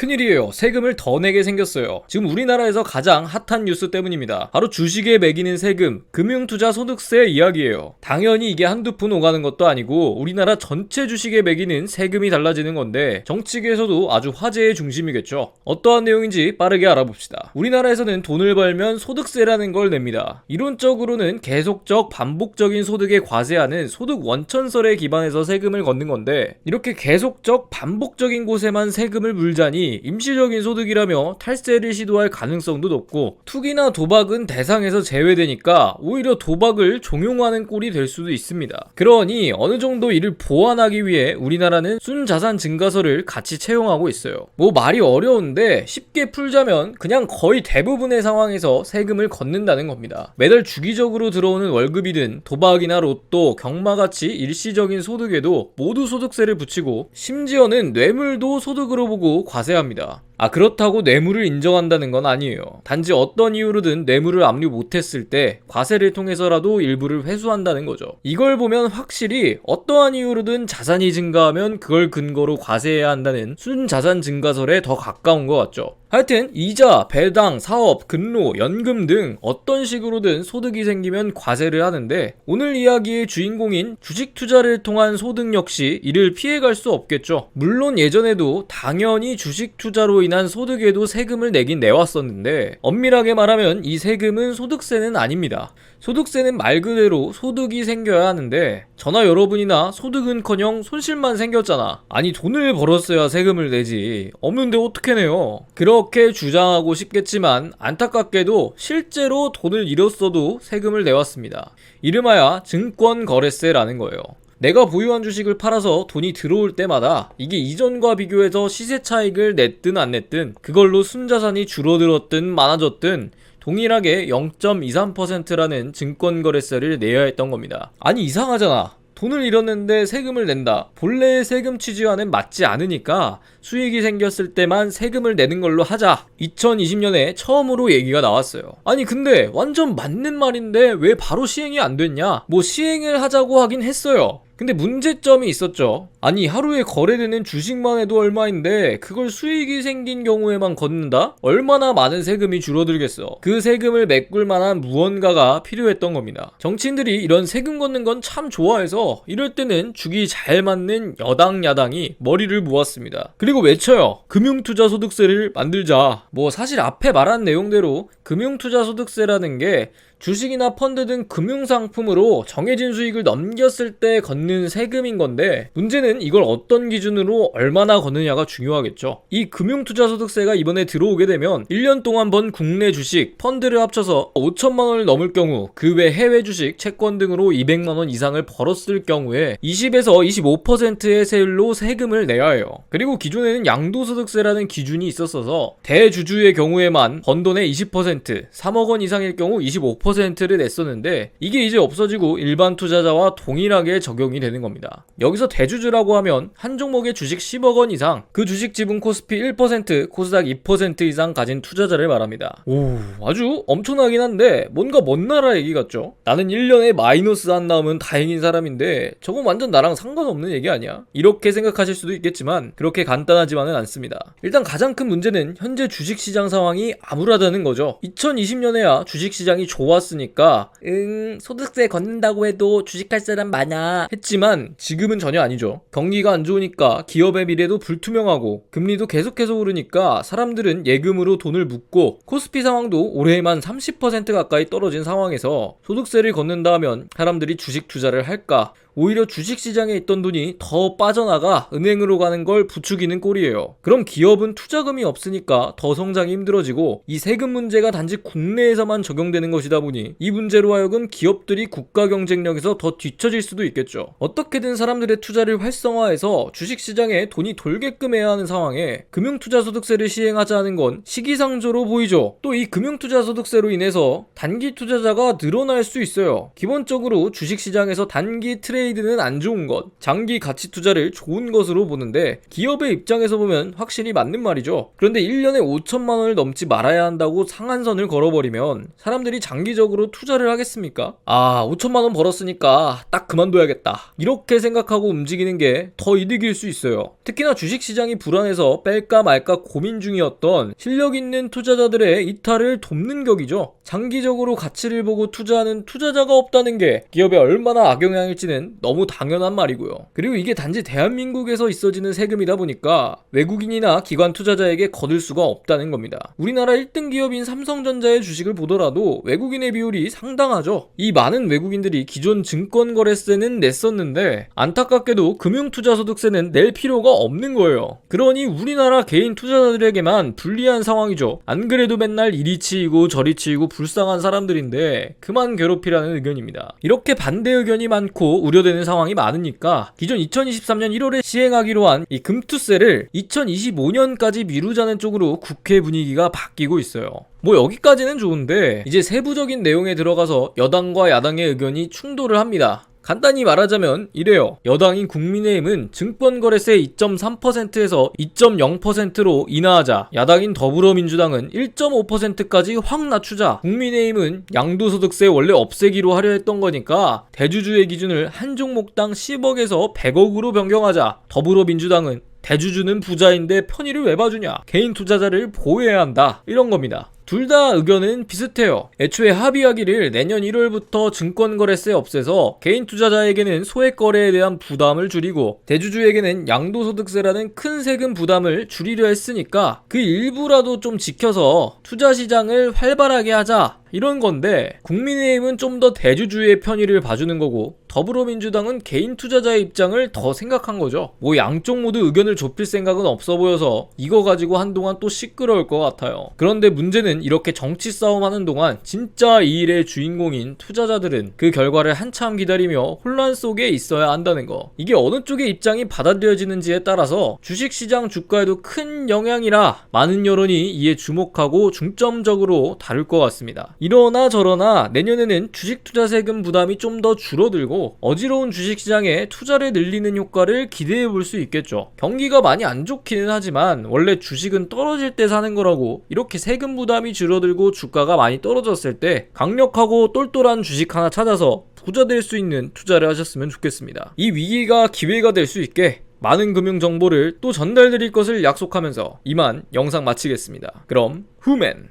큰일이에요. 세금을 더 내게 생겼어요. 지금 우리나라에서 가장 핫한 뉴스 때문입니다. 바로 주식에 매기는 세금, 금융투자소득세 이야기예요. 당연히 이게 한두 푼 오가는 것도 아니고 우리나라 전체 주식에 매기는 세금이 달라지는 건데 정치계에서도 아주 화제의 중심이겠죠. 어떠한 내용인지 빠르게 알아봅시다. 우리나라에서는 돈을 벌면 소득세라는 걸 냅니다. 이론적으로는 계속적 반복적인 소득에 과세하는 소득 원천설에 기반해서 세금을 걷는 건데 이렇게 계속적 반복적인 곳에만 세금을 물자니 임시적인 소득이라며 탈세를 시도할 가능성도 높고 투기나 도박은 대상에서 제외되니까 오히려 도박을 종용하는 꼴이 될 수도 있습니다. 그러니 어느 정도 이를 보완하기 위해 우리나라는 순자산 증가세를 같이 채용하고 있어요. 뭐 말이 어려운데 쉽게 풀자면 그냥 거의 대부분의 상황에서 세금을 걷는다는 겁니다. 매달 주기적으로 들어오는 월급이든 도박이나 로또, 경마같이 일시적인 소득에도 모두 소득세를 붙이고 심지어는 뇌물도 소득으로 보고 과세합니다. 그렇다고 뇌물을 인정한다는 건 아니에요. 단지 어떤 이유로든 뇌물을 압류 못했을 때 과세를 통해서라도 일부를 회수한다는 거죠. 이걸 보면 확실히 어떠한 이유로든 자산이 증가하면 그걸 근거로 과세해야 한다는 순자산 증가설에 더 가까운 것 같죠. 하여튼 이자, 배당, 사업, 근로, 연금 등 어떤 식으로든 소득이 생기면 과세를 하는데 오늘 이야기의 주인공인 주식 투자를 통한 소득 역시 이를 피해갈 수 없겠죠. 물론 예전에도 당연히 주식 투자로 인한 소득에도 세금을 내긴 내왔었는데 엄밀하게 말하면 이 세금은 소득세는 아닙니다. 소득세는 말 그대로 소득이 생겨야 하는데 저나 여러분이나 소득은커녕 손실만 생겼잖아. 아니 돈을 벌었어야 세금을 내지 없는데 어떻게 내요? 그렇게 주장하고 싶겠지만 안타깝게도 실제로 돈을 잃었어도 세금을 내왔습니다. 이름하여 증권거래세라는 거예요. 내가 보유한 주식을 팔아서 돈이 들어올 때마다 이게 이전과 비교해서 시세 차익을 냈든 안 냈든 그걸로 순자산이 줄어들었든 많아졌든 동일하게 0.23%라는 증권거래세를 내야 했던 겁니다. 아니 이상하잖아. 돈을 잃었는데 세금을 낸다. 본래의 세금 취지와는 맞지 않으니까 수익이 생겼을 때만 세금을 내는 걸로 하자. 2020년에 처음으로 얘기가 나왔어요. 아니 근데 완전 맞는 말인데 왜 바로 시행이 안 됐냐? 뭐 시행을 하자고 하긴 했어요. 근데 문제점이 있었죠. 아니 하루에 거래되는 주식만 해도 얼마인데 그걸 수익이 생긴 경우에만 걷는다? 얼마나 많은 세금이 줄어들겠어. 그 세금을 메꿀 만한 무언가가 필요했던 겁니다. 정치인들이 이런 세금 걷는 건 참 좋아해서 이럴 때는 죽이 잘 맞는 여당 야당이 머리를 모았습니다. 그리고 외쳐요. 금융투자소득세를 만들자. 뭐 사실 앞에 말한 내용대로 금융투자소득세라는 게 주식이나 펀드 등 금융상품으로 정해진 수익을 넘겼을 때 걷는 세금인 건데 문제는 이걸 어떤 기준으로 얼마나 걷느냐가 중요하겠죠. 이 금융투자소득세가 이번에 들어오게 되면 1년 동안 번 국내 주식, 펀드를 합쳐서 5천만 원을 넘을 경우 그 외 해외 주식, 채권 등으로 200만 원 이상을 벌었을 경우에 20에서 25%의 세율로 세금을 내야 해요. 그리고 기존에는 양도소득세라는 기준이 있었어서 대주주의 경우에만 번 돈의 20%, 3억 원 이상일 경우 25%를 냈었는데 이게 이제 없어지고 일반 투자자와 동일하게 적용이 되는 겁니다. 여기서 대주주라고 하면 한 종목의 주식 10억 원 이상, 그 주식 지분 코스피 1%, 코스닥 2% 이상 가진 투자자를 말합니다. 오, 아주 엄청나긴 한데 뭔가 먼 나라 얘기 같죠? 나는 1년에 마이너스 안 나오면 다행인 사람인데 저건 완전 나랑 상관없는 얘기 아니야? 이렇게 생각하실 수도 있겠지만 그렇게 간단하지만은 않습니다. 일단 가장 큰 문제는 현재 주식시장 상황이 암울하다는 거죠. 2020년에야 주식시장이 좋았으니까 소득세 걷는다고 해도 주식할 사람 많아 했지만 지금은 전혀 아니죠. 경기가 안 좋으니까 기업의 미래도 불투명하고 금리도 계속해서 오르니까 사람들은 예금으로 돈을 묻고 코스피 상황도 올해에만 30% 가까이 떨어진 상황에서 소득세를 걷는다 하면 사람들이 주식 투자를 할까? 오히려 주식시장에 있던 돈이 더 빠져나가 은행으로 가는 걸 부추기는 꼴이에요. 그럼 기업은 투자금이 없으니까 더 성장이 힘들어지고 이 세금 문제가 단지 국내에서만 적용되는 것이다 보니 이 문제로 하여금 기업들이 국가 경쟁력에서 더 뒤처질 수도 있겠죠. 어떻게든 사람들의 투자를 활성화해서 주식시장에 돈이 돌게끔 해야 하는 상황에 금융투자소득세를 시행하자는 건 시기상조로 보이죠. 또 이 금융투자소득세로 인해서 단기 투자자가 늘어날 수 있어요. 기본적으로 주식시장에서 단기 트레이딩 트레이드는 안 좋은 것, 장기 가치 투자를 좋은 것으로 보는데 기업의 입장에서 보면 확실히 맞는 말이죠. 그런데 1년에 5천만 원을 넘지 말아야 한다고 상한선을 걸어버리면 사람들이 장기적으로 투자를 하겠습니까? 5천만 원 벌었으니까 딱 그만둬야겠다, 이렇게 생각하고 움직이는 게 더 이득일 수 있어요. 특히나 주식시장이 불안해서 뺄까 말까 고민 중이었던 실력 있는 투자자들의 이탈을 돕는 격이죠. 장기적으로 가치를 보고 투자하는 투자자가 없다는 게 기업에 얼마나 악영향일지는 너무 당연한 말이고요. 그리고 이게 단지 대한민국에서 있어지는 세금이다 보니까 외국인이나 기관 투자자에게 거둘 수가 없다는 겁니다. 우리나라 1등 기업인 삼성전자의 주식을 보더라도 외국인의 비율이 상당하죠. 이 많은 외국인들이 기존 증권거래세는 냈었는데 안타깝게도 금융투자소득세는 낼 필요가 없는 거예요. 그러니 우리나라 개인 투자자들에게만 불리한 상황이죠. 안 그래도 맨날 이리 치이고 저리 치이고 불쌍한 사람들인데 그만 괴롭히라는 의견입니다. 이렇게 반대 의견이 많고 우려되는 상황이 많으니까 기존 2023년 1월에 시행하기로 한 이 금투세를 2025년까지 미루자는 쪽으로 국회 분위기가 바뀌고 있어요. 뭐 여기까지는 좋은데 이제 세부적인 내용에 들어가서 여당과 야당의 의견이 충돌을 합니다. 간단히 말하자면 이래요. 여당인 국민의힘은 증권거래세 2.3%에서 2.0%로 인하하자, 야당인 더불어민주당은 1.5%까지 확 낮추자, 국민의힘은 양도소득세 원래 없애기로 하려 했던 거니까 대주주의 기준을 한 종목당 10억에서 100억으로 변경하자, 더불어민주당은 대주주는 부자인데 편의를 왜 봐주냐, 개인 투자자를 보호해야 한다, 이런 겁니다. 둘 다 의견은 비슷해요. 애초에 합의하기를 내년 1월부터 증권거래세 없애서 개인 투자자에게는 소액거래에 대한 부담을 줄이고 대주주에게는 양도소득세라는 큰 세금 부담을 줄이려 했으니까 그 일부라도 좀 지켜서 투자시장을 활발하게 하자, 이런 건데 국민의힘은 좀 더 대주주의 편의를 봐주는 거고 더불어민주당은 개인 투자자의 입장을 더 생각한 거죠. 뭐 양쪽 모두 의견을 좁힐 생각은 없어 보여서 이거 가지고 한동안 또 시끄러울 것 같아요. 그런데 문제는 이렇게 정치 싸움하는 동안 진짜 이 일의 주인공인 투자자들은 그 결과를 한참 기다리며 혼란 속에 있어야 한다는 거. 이게 어느 쪽의 입장이 받아들여지는지에 따라서 주식시장 주가에도 큰 영향이라 많은 여론이 이에 주목하고 중점적으로 다룰 것 같습니다. 이러나 저러나 내년에는 주식 투자 세금 부담이 좀 더 줄어들고 어지러운 주식시장에 투자를 늘리는 효과를 기대해 볼 수 있겠죠. 경기가 많이 안 좋기는 하지만 원래 주식은 떨어질 때 사는 거라고, 이렇게 세금 부담이 줄어들고 주가가 많이 떨어졌을 때 강력하고 똘똘한 주식 하나 찾아서 부자 될 수 있는 투자를 하셨으면 좋겠습니다. 이 위기가 기회가 될 수 있게 많은 금융 정보를 또 전달드릴 것을 약속하면서 이만 영상 마치겠습니다. 그럼 후맨.